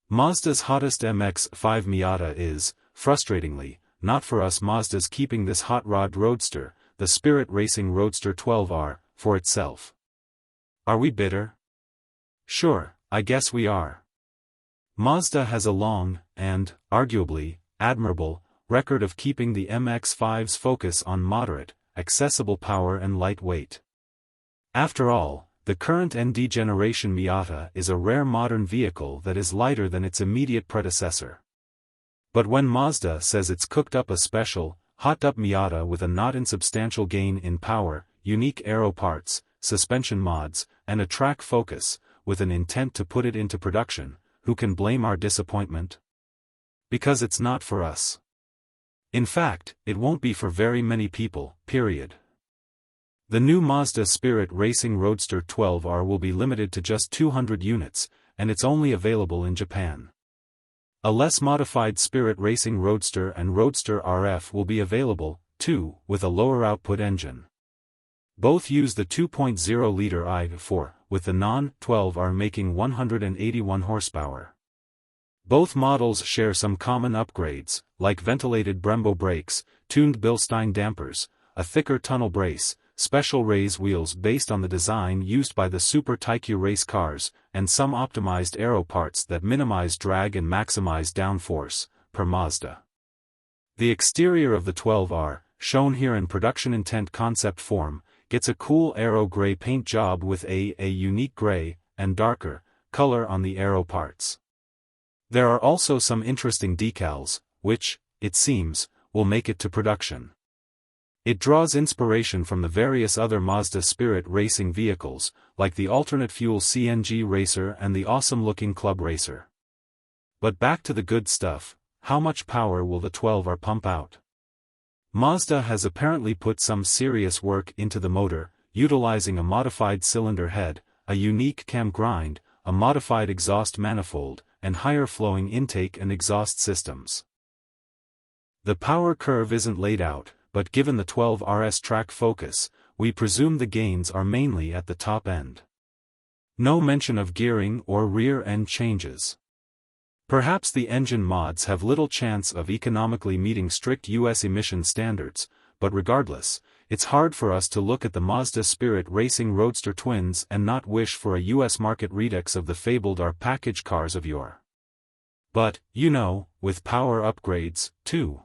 Mazda's hottest MX-5 Miata is, frustratingly, not for us Mazda's keeping this hot rod roadster, the Spirit Racing Roadster 12R, for itself. Are we bitter? Sure, I guess we are. Mazda has a long, and, arguably, admirable, record of keeping the MX-5's focus on moderate, accessible power and light weight. After all, the current ND generation Miata is a rare modern vehicle that is lighter than its immediate predecessor. But when Mazda says it's cooked up a special, hot-up Miata with a not insubstantial gain in power, unique aero parts, suspension mods, and a track focus, with an intent to put it into production, who can blame our disappointment? Because it's not for us. In fact, it won't be for very many people, period. The new Mazda Spirit Racing Roadster 12R will be limited to just 200 units, and it's only available in Japan. A less modified Spirit Racing Roadster and Roadster RF will be available, too, with a lower output engine. Both use the 2.0-liter i4, with the non-12R making 181 horsepower. Both models share some common upgrades, like ventilated Brembo brakes, tuned Bilstein dampers, a thicker tunnel brace, special raise wheels based on the design used by the Super Taikyu race cars, and some optimized aero parts that minimize drag and maximize downforce, per Mazda. The exterior of the 12R, shown here in production intent concept form, gets a cool aero gray paint job with a unique gray, and darker, color on the aero parts. There are also some interesting decals, which, it seems, will make it to production. It draws inspiration from the various other Mazda Spirit racing vehicles, like the alternate fuel CNG Racer and the awesome-looking Club Racer. But back to the good stuff, how much power will the 12R pump out? Mazda has apparently put some serious work into the motor, utilizing a modified cylinder head, a unique cam grind, a modified exhaust manifold, and higher-flowing intake and exhaust systems. The power curve isn't laid out, but given the 12R's track focus, we presume the gains are mainly at the top end. No mention of gearing or rear-end changes. Perhaps the engine mods have little chance of economically meeting strict US emission standards, but regardless, it's hard for us to look at the Mazda Spirit Racing Roadster twins and not wish for a US market redux of the fabled R package cars of yore. But, you know, with power upgrades, too.